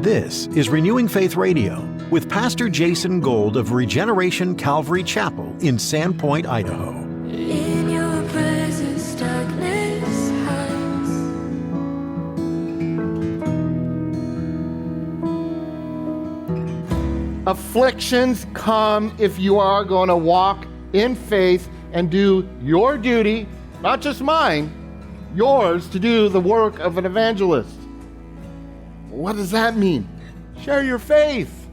This is Renewing Faith Radio with Pastor Jason Gold of Regeneration Calvary Chapel in Sandpoint, Idaho. In your presence, darkness hides. Afflictions come if you are going to walk in faith and do your duty, not just mine, yours, to do the work of an evangelist. What does that mean? Share your faith.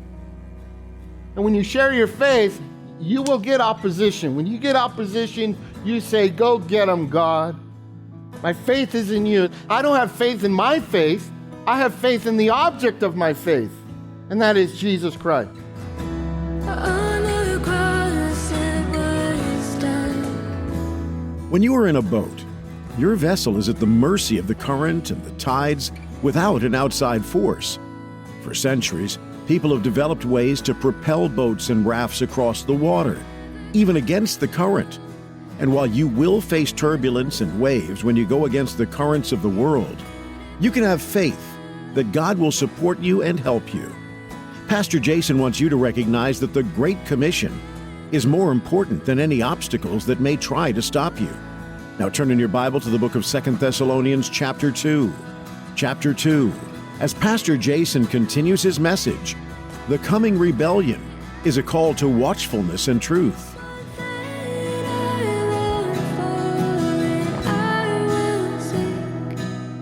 And when you share your faith, you will get opposition. When you get opposition, you say, go get them, God. My faith is in you. I don't have faith in my faith. I have faith in the object of my faith, and that is Jesus Christ. When you are in a boat, your vessel is at the mercy of the current and the tides without an outside force. For centuries, people have developed ways to propel boats and rafts across the water, even against the current. And while you will face turbulence and waves when you go against the currents of the world, you can have faith that God will support you and help you. Pastor Jason wants you to recognize that the Great Commission is more important than any obstacles that may try to stop you. Now turn in your Bible to the book of 2 Thessalonians chapter 2. Chapter 2. As Pastor Jason continues his message, the coming rebellion is a call to watchfulness and truth.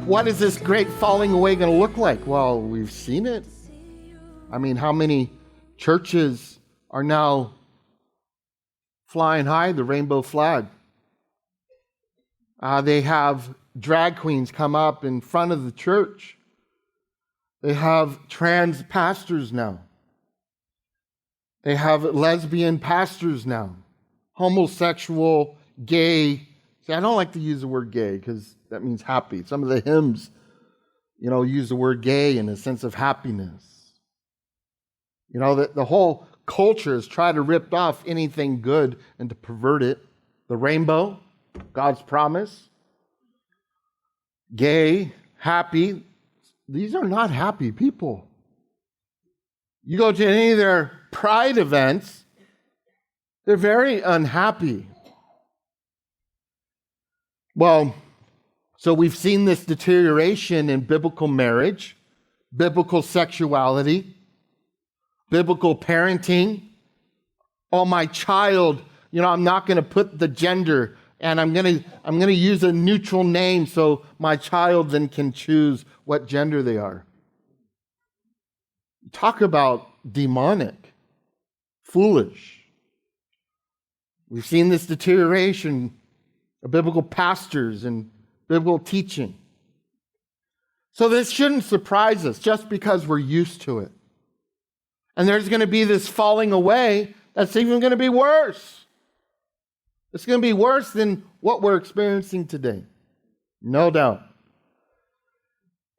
What is this great falling away going to look like? Well, we've seen it. I mean, how many churches are now flying high the rainbow flag? They have drag queens come up in front of the church. They have trans pastors now. They have lesbian pastors now. Homosexual, gay. See, I don't like to use the word gay because that means happy. Some of the hymns, use the word gay in a sense of happiness. The whole culture has tried to rip off anything good and to pervert it. The rainbow, God's promise. Gay, happy. These are not happy people. You go to any of their pride events, they're very unhappy. Well, so we've seen this deterioration in biblical marriage, biblical sexuality, biblical parenting. Oh, my child, I'm not going to put the gender, and I'm going to use a neutral name so my child then can choose what gender they are. Talk about demonic, foolish. We've seen this deterioration of biblical pastors and biblical teaching. So this shouldn't surprise us just because we're used to it. And there's going to be this falling away that's even going to be worse. It's going to be worse than what we're experiencing today. No doubt.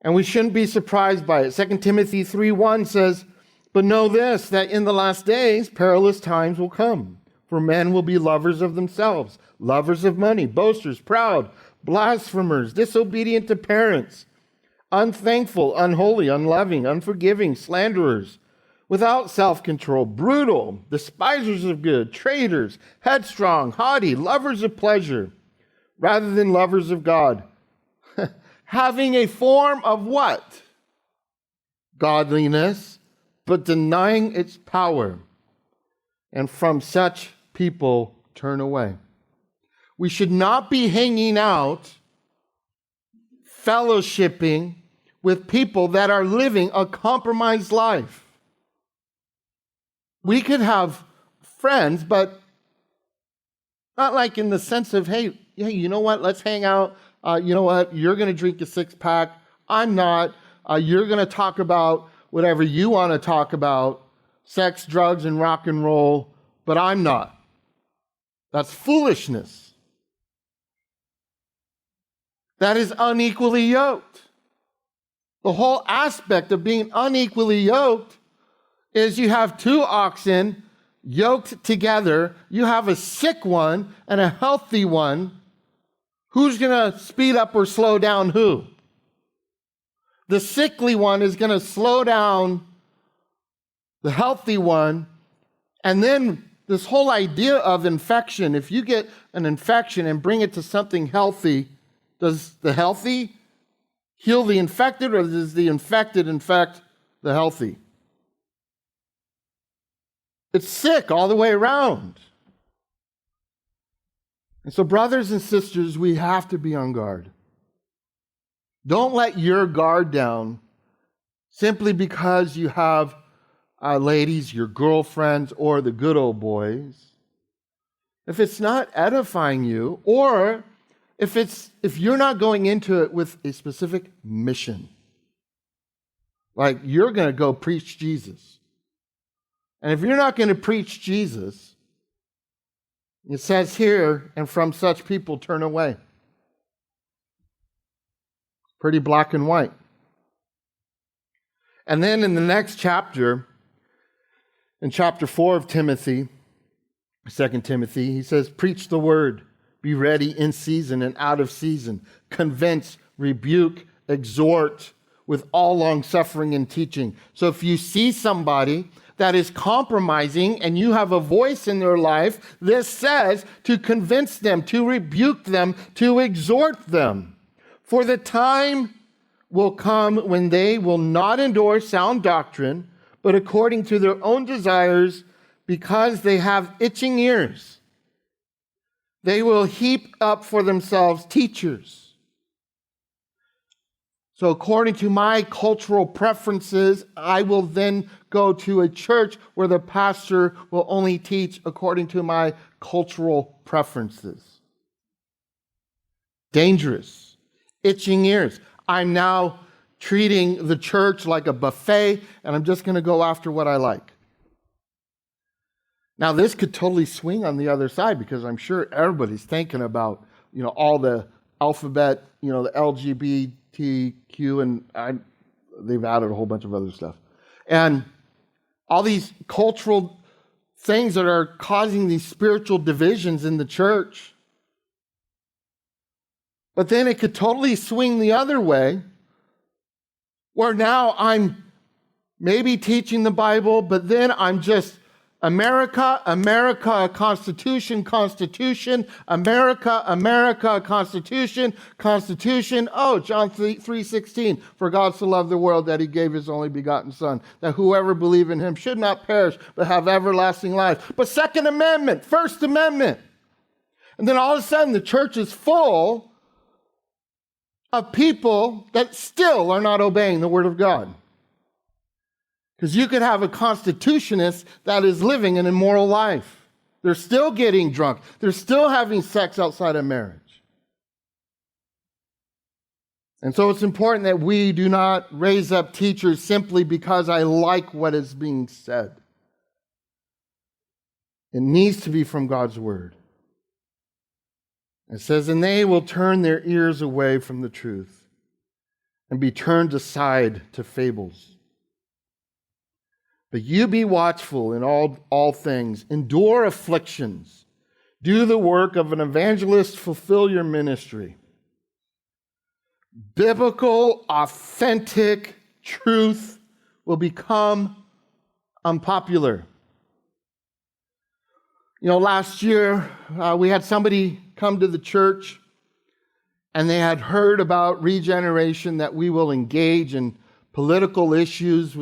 And we shouldn't be surprised by it. 2 Timothy 3:1 says, "But know this, that in the last days perilous times will come. For men will be lovers of themselves, lovers of money, boasters, proud, blasphemers, disobedient to parents, unthankful, unholy, unloving, unforgiving, slanderers, without self-control, brutal, despisers of good, traitors, headstrong, haughty, lovers of pleasure, rather than lovers of God, having a form of what? Godliness, but denying its power. And from such people turn away." We should not be hanging out, fellowshipping with people that are living a compromised life. We could have friends, but not like in the sense of, hey, you know what? Let's hang out. You know what? You're going to drink a six-pack. I'm not. You're going to talk about whatever you want to talk about, sex, drugs, and rock and roll, but I'm not. That's foolishness. That is unequally yoked. The whole aspect of being unequally yoked is you have two oxen yoked together. You have a sick one and a healthy one. Who's going to speed up or slow down who? The sickly one is going to slow down the healthy one. And then this whole idea of infection, if you get an infection and bring it to something healthy, does the healthy heal the infected, or does the infected infect the healthy? It's sick all the way around. And so, brothers and sisters, we have to be on guard. Don't let your guard down simply because you have ladies, your girlfriends, or the good old boys. If it's not edifying you, or if you're not going into it with a specific mission, like you're going to go preach Jesus. And if you're not going to preach Jesus, it says here, and from such people turn away. Pretty black and white. And then in the next chapter, in chapter 4 of Timothy, 2 Timothy, he says, preach the word, be ready in season and out of season, convince, rebuke, exhort with all long suffering and teaching. So if you see somebody that is compromising and you have a voice in their life, this says to convince them, to rebuke them, to exhort them. For the time will come when they will not endure sound doctrine, but according to their own desires, because they have itching ears, they will heap up for themselves teachers. So according to my cultural preferences, I will then go to a church where the pastor will only teach according to my cultural preferences. Dangerous. Itching ears. I'm now treating the church like a buffet, and I'm just going to go after what I like. Now, this could totally swing on the other side, because I'm sure everybody's thinking about, all the alphabet, the LGBTQ, and they've added a whole bunch of other stuff. And all these cultural things that are causing these spiritual divisions in the church. But then it could totally swing the other way, where now I'm maybe teaching the Bible, but then I'm just America, America, Constitution, Constitution, America, America, Constitution, Constitution. Oh, John 3:16, for God so loved the world that he gave his only begotten Son, that whoever believe in him should not perish, but have everlasting life. But Second Amendment, First Amendment. And then all of a sudden the church is full of people that still are not obeying the Word of God. Because you could have a constitutionist that is living an immoral life. They're still getting drunk. They're still having sex outside of marriage. And so it's important that we do not raise up teachers simply because I like what is being said. It needs to be from God's Word. It says, and they will turn their ears away from the truth and be turned aside to fables. But you be watchful in all things, endure afflictions, do the work of an evangelist, fulfill your ministry. Biblical, authentic truth will become unpopular. Last year we had somebody come to the church, and they had heard about regeneration, that we will engage in political issues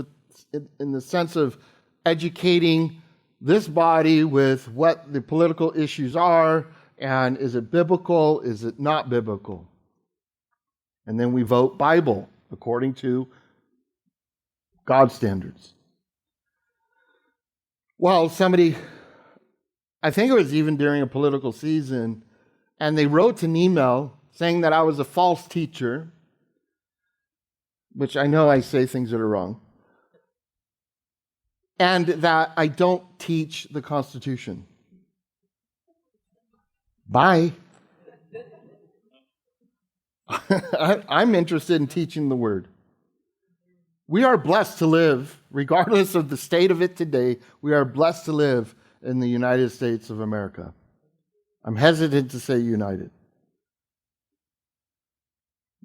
in the sense of educating this body with what the political issues are, and is it biblical, is it not biblical? And then we vote Bible according to God's standards. Well, somebody, I think it was even during a political season, and they wrote an email saying that I was a false teacher, which I know I say things that are wrong, and that I don't teach the Constitution. Bye. I'm interested in teaching the Word. We are blessed to live, regardless of the state of it today, we are blessed to live in the United States of America. I'm hesitant to say united.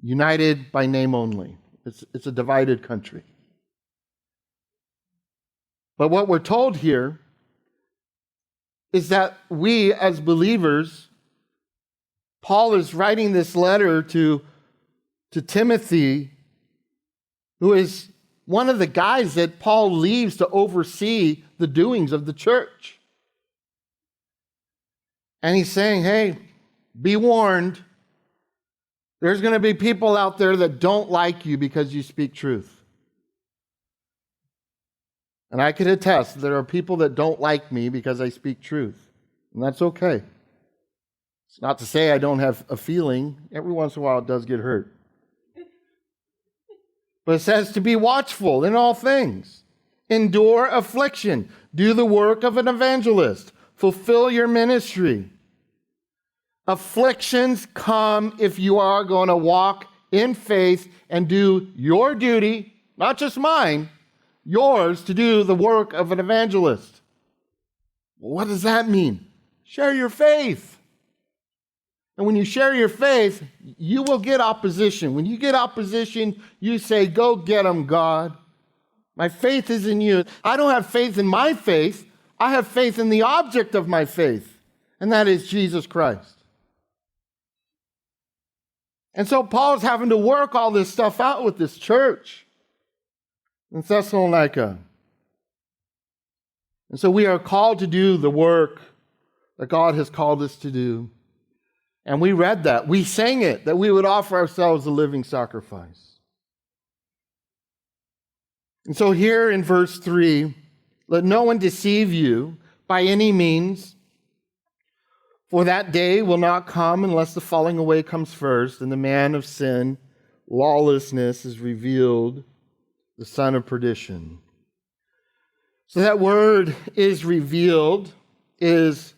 United by name only. It's a divided country. But what we're told here is that we as believers, Paul is writing this letter to Timothy, who is one of the guys that Paul leaves to oversee the doings of the church. And he's saying, hey, be warned. There's going to be people out there that don't like you because you speak truth. And I could attest, there are people that don't like me because I speak truth. And that's okay. It's not to say I don't have a feeling. Every once in a while it does get hurt. But it says to be watchful in all things. Endure affliction. Do the work of an evangelist. Fulfill your ministry. Afflictions come if you are going to walk in faith and do your duty, not just mine, yours, to do the work of an evangelist. Well, what does that mean? Share your faith. And when you share your faith, you will get opposition. When you get opposition, you say, go get them, God. My faith is in you. I don't have faith in my faith. I have faith in the object of my faith, and that is Jesus Christ. And so Paul's having to work all this stuff out with this church in Thessalonica. And so we are called to do the work that God has called us to do. And we read that. We sang it, that we would offer ourselves a living sacrifice. And so here in verse 3, let no one deceive you by any means, for that day will not come unless the falling away comes first, and the man of sin, lawlessness, is revealed, the son of perdition. So that word is revealed is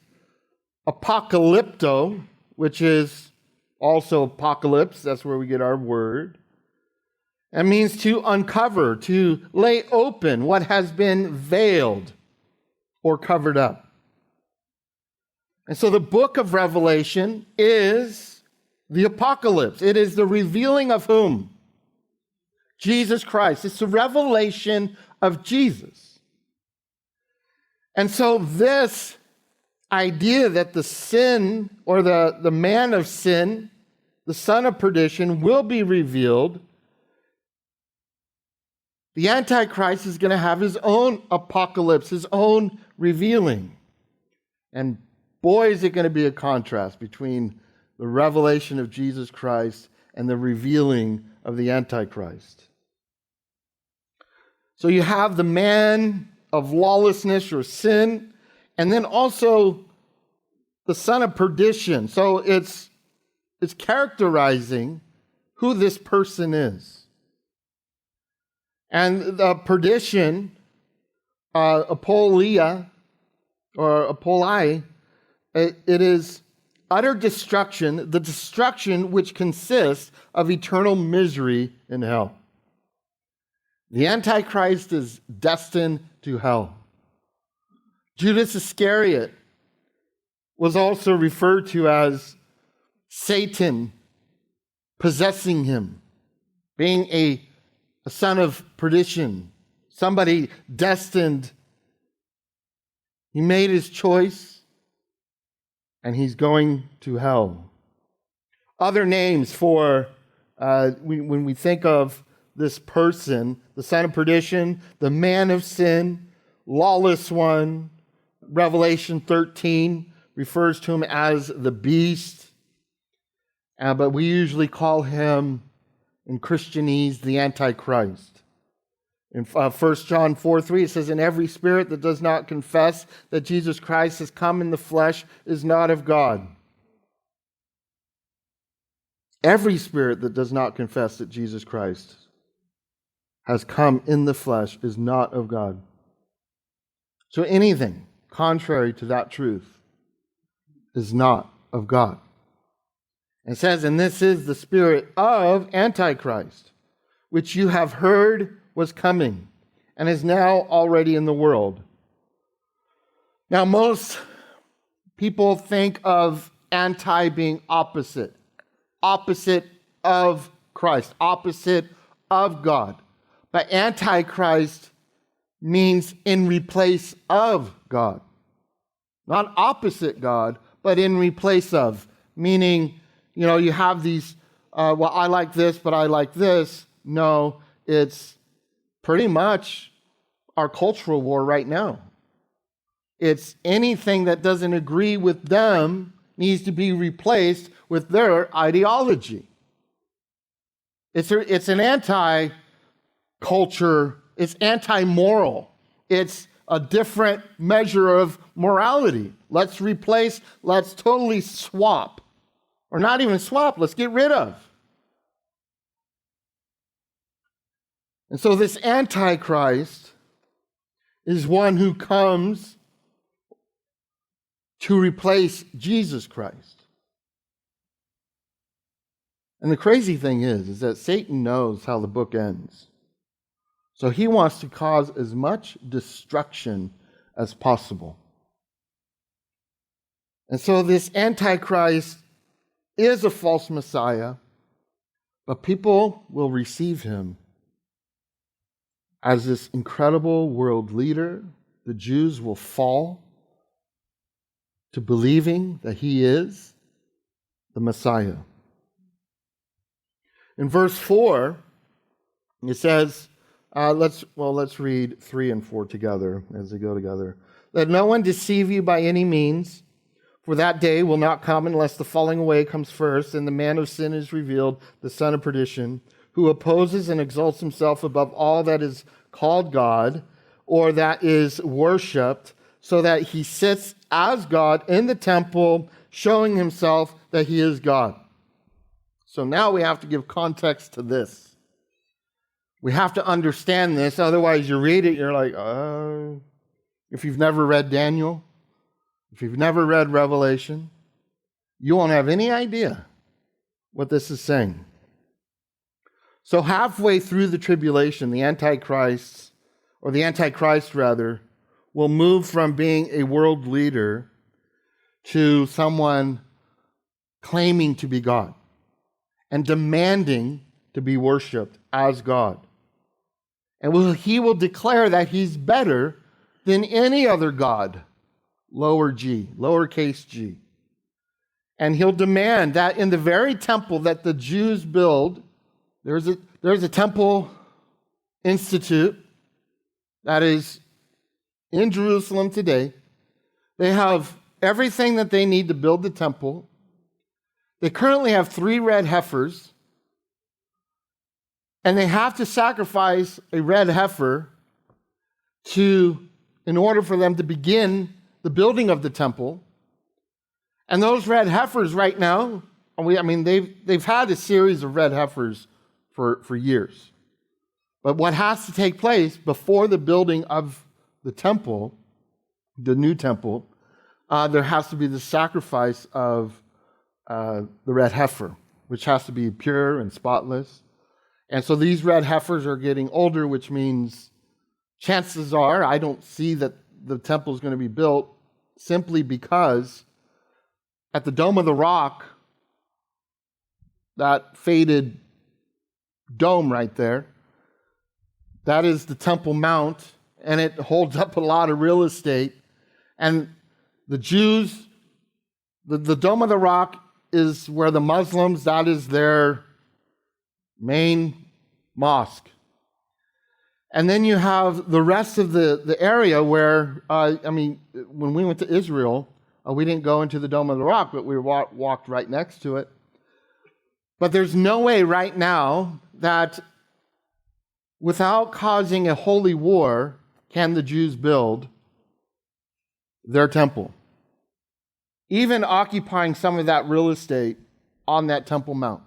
apocalypto, which is also apocalypse. That's where we get our word. It means to uncover, to lay open what has been veiled or covered up. And so the book of Revelation is the apocalypse. It is the revealing of whom? Jesus Christ. It's the revelation of Jesus. And so this idea that the sin, or the man of sin, the son of perdition, will be revealed, the Antichrist is going to have his own apocalypse, his own revealing. And boy, is it going to be a contrast between the revelation of Jesus Christ and the revealing of the Antichrist. So you have the man of lawlessness or sin, and then also the son of perdition. So it's characterizing who this person is. And the perdition, apolia, or apolai, it is utter destruction, the destruction which consists of eternal misery in hell. The Antichrist is destined to hell. Judas Iscariot was also referred to as Satan possessing him, being a son of perdition, somebody destined. He made his choice, and he's going to hell. Other names for, when we think of this person, the son of perdition, the man of sin, lawless one, Revelation 13 refers to him as the beast, but we usually call him in Christianese the Antichrist. In 1 John 4:3, it says, "And every spirit that does not confess that Jesus Christ has come in the flesh is not of God." Every spirit that does not confess that Jesus Christ has come in the flesh is not of God. So anything contrary to that truth is not of God. It says, "And this is the spirit of Antichrist, which you have heard was coming, and is now already in the world." Now, most people think of anti being opposite of Christ, opposite of God. But Antichrist means in replace of God. Not opposite God, but in replace of. Meaning, you have these, well, I like this, but I like this. No, it's pretty much our cultural war right now. It's anything that doesn't agree with them needs to be replaced with their ideology. It's an anti-culture. It's anti-moral. It's a different measure of morality. Let's totally swap. Or not even swap, let's get rid of. And so this Antichrist is one who comes to replace Jesus Christ. And the crazy thing is that Satan knows how the book ends. So he wants to cause as much destruction as possible. And so this Antichrist is a false Messiah, but people will receive him as this incredible world leader. The Jews will fall to believing that he is the Messiah. In verse 4, it says, let's read 3 and 4 together as they go together. Let no one deceive you by any means, for that day will not come unless the falling away comes first, and the man of sin is revealed, the son of perdition, who opposes and exalts himself above all that is called God, or that is worshipped, so that he sits as God in the temple, showing himself that he is God. So now we have to give context to this. We have to understand this, otherwise you read it, you're like, if you've never read Daniel, if you've never read Revelation, you won't have any idea what this is saying. So halfway through the tribulation, the Antichrist will move from being a world leader to someone claiming to be God and demanding to be worshipped as God. And he will declare that he's better than any other god, lowercase g. And he'll demand that in the very temple that the Jews build, there's a temple institute that is in Jerusalem today. They have everything that they need to build the temple. They currently have 3 red heifers, and they have to sacrifice a red heifer in order for them to begin the building of the temple. And those red heifers right now, they've had a series of red heifers for years. But what has to take place before the building of the temple, the new temple, there has to be the sacrifice of the red heifer, which has to be pure and spotless. And so these red heifers are getting older, which means chances are I don't see that the temple is going to be built, simply because at the Dome of the Rock, that faded dome right there, that is the Temple Mount, and it holds up a lot of real estate. And the Jews, the Dome of the Rock is where the Muslims, that is their main mosque. And then you have the rest of the area where, when we went to Israel, we didn't go into the Dome of the Rock, but we walked right next to it. But there's no way right now that without causing a holy war can the Jews build their temple, even occupying some of that real estate on that Temple Mount,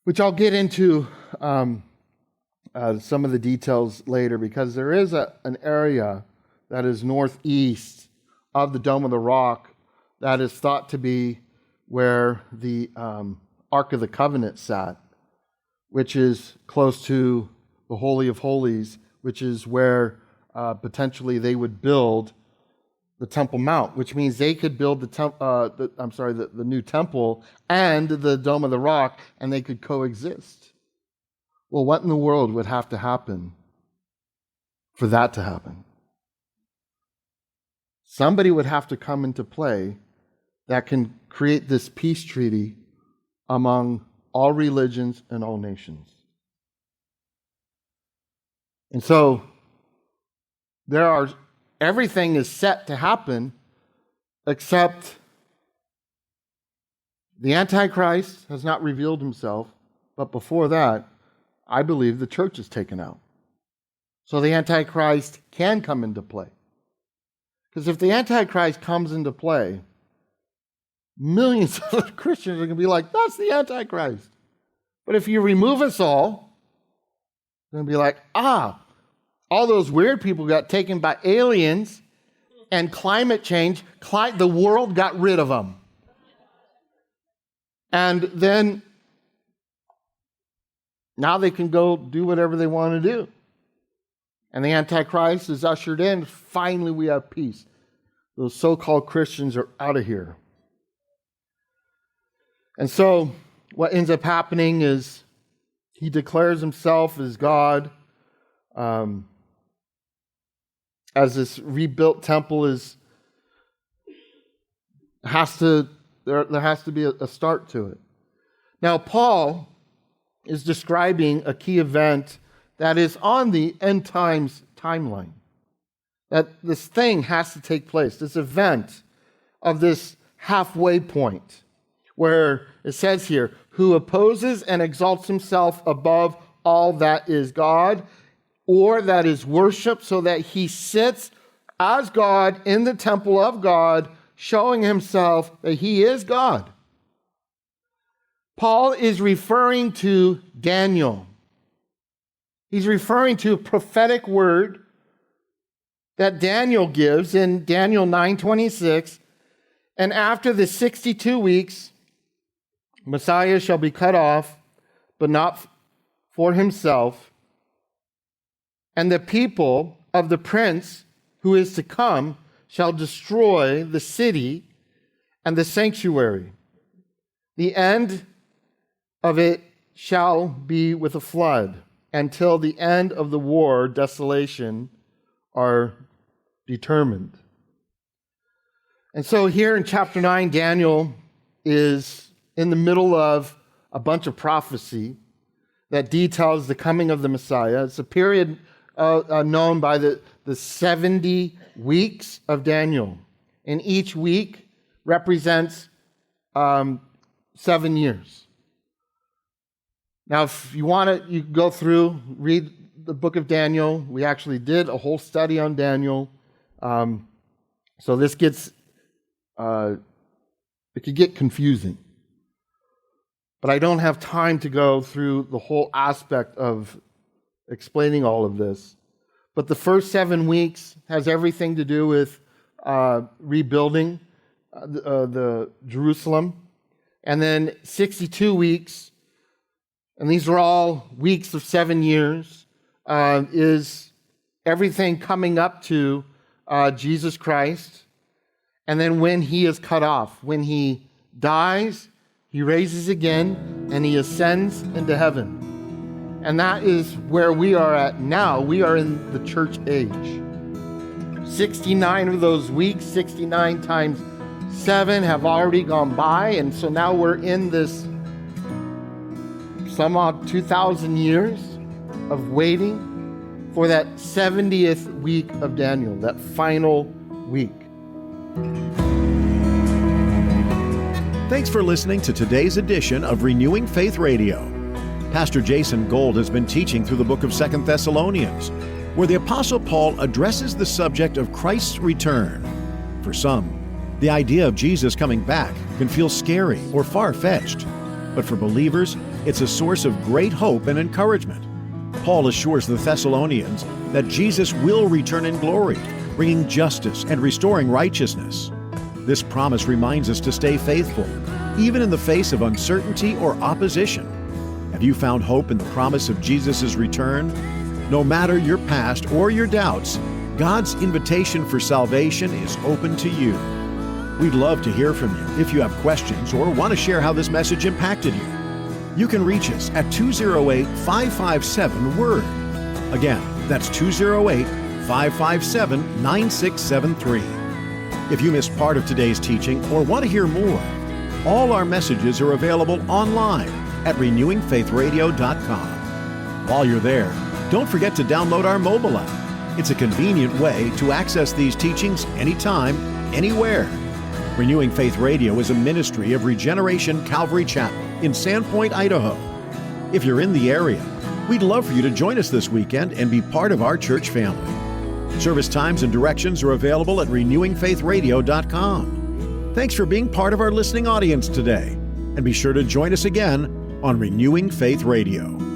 which I'll get into some of the details later, because there is an area that is northeast of the Dome of the Rock that is thought to be where the Ark of the Covenant sat, which is close to the Holy of Holies, which is where potentially they would build the Temple Mount, which means they could build the new temple and the Dome of the Rock, and they could coexist. Well, what in the world would have to happen for that to happen? Somebody would have to come into play that can create this peace treaty among all religions and all nations. And so everything is set to happen except the Antichrist has not revealed himself, but before that, I believe the church is taken out. So the Antichrist can come into play. Because if the Antichrist comes into play, millions of Christians are going to be like, that's the Antichrist. But if you remove us all, they're going to be like, all those weird people got taken by aliens and climate change, the world got rid of them. And then now they can go do whatever they want to do. And the Antichrist is ushered in. Finally, we have peace. Those so-called Christians are out of here. And so what ends up happening is he declares himself as God. As this rebuilt temple there has to be a start to it. Now, Paul is describing a key event that is on the end times timeline. That this thing has to take place, this event of this halfway point, where it says here, who opposes and exalts himself above all that is God, or that is worship, so that he sits as God in the temple of God, showing himself that he is God. Paul is referring to Daniel. He's referring to a prophetic word that Daniel gives in Daniel 9:26. And after the 62 weeks, Messiah shall be cut off, but not for himself. And the people of the prince who is to come shall destroy the city and the sanctuary. The end of it shall be with a flood. Until the end of the war, desolation are determined. And so here in chapter 9, Daniel is in the middle of a bunch of prophecy that details the coming of the Messiah. It's a period known by the 70 weeks of Daniel. And each week represents 7 years. Now, if you want to, you can go through, read the book of Daniel. We actually did a whole study on Daniel. So this gets, it could get confusing. But I don't have time to go through the whole aspect of explaining all of this. But the first 7 weeks has everything to do with rebuilding the Jerusalem. And then 62 weeks, and these are all weeks of 7 years, is everything coming up to Jesus Christ. And then when he is cut off, when he dies, he raises again, and he ascends into heaven. And that is where we are at now. We are in the church age. 69 of those weeks, 69 times 7, have already gone by. And so now we're in this some odd 2,000 years of waiting for that 70th week of Daniel, that final week. Thanks for listening to today's edition of Renewing Faith Radio. Pastor Jason Gold has been teaching through the book of 2 Thessalonians, where the Apostle Paul addresses the subject of Christ's return. For some, the idea of Jesus coming back can feel scary or far-fetched, but for believers, it's a source of great hope and encouragement. Paul assures the Thessalonians that Jesus will return in glory, bringing justice and restoring righteousness. This promise reminds us to stay faithful, even in the face of uncertainty or opposition. Have you found hope in the promise of Jesus' return? No matter your past or your doubts, God's invitation for salvation is open to you. We'd love to hear from you if you have questions or want to share how this message impacted you. You can reach us at 208-557-WORD. Again, that's 208-557-9673. If you missed part of today's teaching or want to hear more, all our messages are available online at renewingfaithradio.com. While you're there, don't forget to download our mobile app. It's a convenient way to access these teachings anytime, anywhere. Renewing Faith Radio is a ministry of Regeneration Calvary Chapel in Sandpoint, Idaho. If you're in the area, we'd love for you to join us this weekend and be part of our church family. Service times and directions are available at renewingfaithradio.com. Thanks for being part of our listening audience today, and be sure to join us again on Renewing Faith Radio.